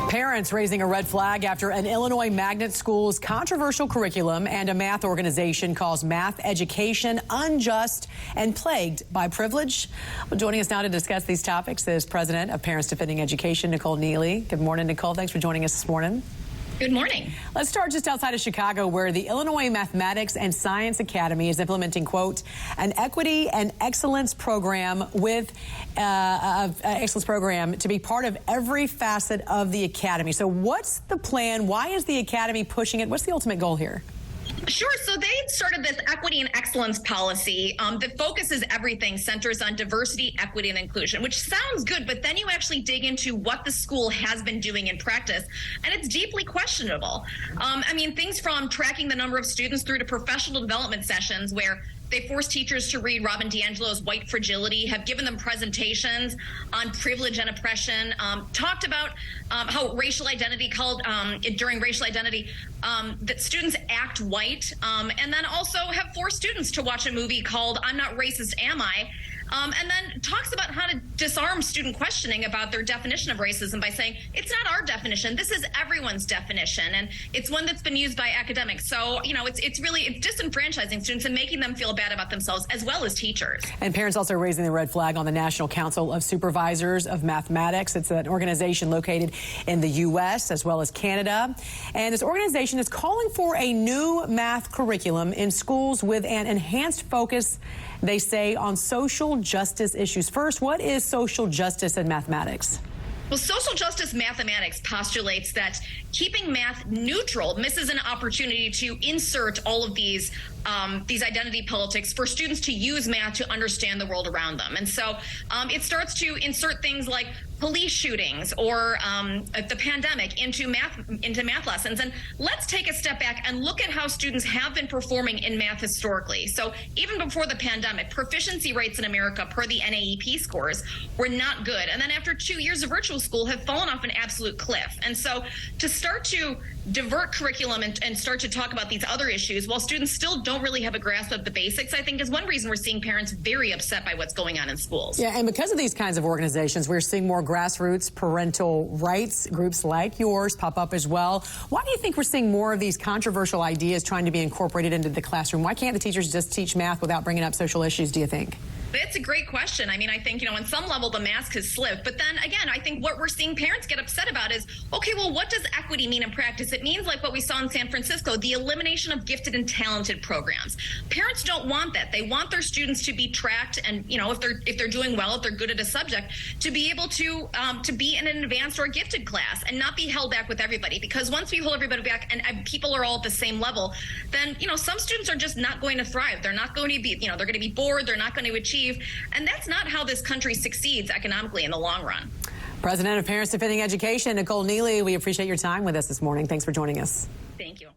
Parents raising a red flag after an Illinois magnet school's controversial curriculum and a math organization calls math education unjust and plagued by privilege. Well, joining us now to discuss these topics is President of Parents Defending Education, Nicole Neily. Good morning, Nicole. Thanks for joining us this morning. Good morning. Let's start just outside of Chicago, where the Illinois Mathematics and Science Academy is implementing, quote, an equity and excellence program with excellence program to be part of every facet of the academy. So what's the plan? Why is the academy pushing it? What's the ultimate goal here? Sure. So they started this equity and excellence policy that focuses everything, centers on diversity, equity, and inclusion, which sounds good, but then you actually dig into what the school has been doing in practice, and it's deeply questionable. I mean, things from tracking the number of students through to professional development sessions where they force teachers to read Robin DiAngelo's White Fragility, have given them presentations on privilege and oppression, talked about how racial identity during racial identity, that students act white, and then also have forced students to watch a movie called I'm Not Racist, Am I? And then talks about how to disarm student questioning about their definition of racism by saying, it's not our definition, this is everyone's definition, and it's one that's been used by academics. So, you know, it's disenfranchising students and making them feel bad about themselves as well as teachers. And parents also raising the red flag on the National Council of Supervisors of Mathematics. It's an organization located in the U.S. as well as Canada. And this organization is calling for a new math curriculum in schools with an enhanced focus, they say, on social justice issues. First, what is social justice in mathematics? Well, social justice mathematics postulates that keeping math neutral misses an opportunity to insert all of these identity politics for students to use math to understand the world around them. And so it starts to insert things like police shootings or the pandemic into math lessons. And let's take a step back and look at how students have been performing in math historically. So even before the pandemic, proficiency rates in America per the NAEP scores were not good. And then after 2 years of virtual school have fallen off an absolute cliff. And so to start to divert curriculum and start to talk about these other issues while students still don't really have a grasp of the basics, I think is one reason we're seeing parents very upset by what's going on in schools. Yeah, and because of these kinds of organizations, we're seeing more grassroots parental rights groups like yours pop up as well. Why do you think we're seeing more of these controversial ideas trying to be incorporated into the classroom? Why can't the teachers just teach math without bringing up social issues, do you think? That's a great question. I mean, I think, on some level the mask has slipped. But then again, I think what we're seeing parents get upset about is, okay, well, what does equity mean in practice? It means like what we saw in San Francisco, the elimination of gifted and talented programs. Parents don't want that. They want their students to be tracked and, if they're doing well, if they're good at a subject, to be able to be in an advanced or a gifted class and not be held back with everybody. Because once we hold everybody back and people are all at the same level, then, some students are just not going to thrive. They're not going to be, they're going to be bored. They're not going to achieve. And that's not how this country succeeds economically in the long run. President of Parents Defending Education, Nicole Neily, we appreciate your time with us this morning. Thanks for joining us. Thank you.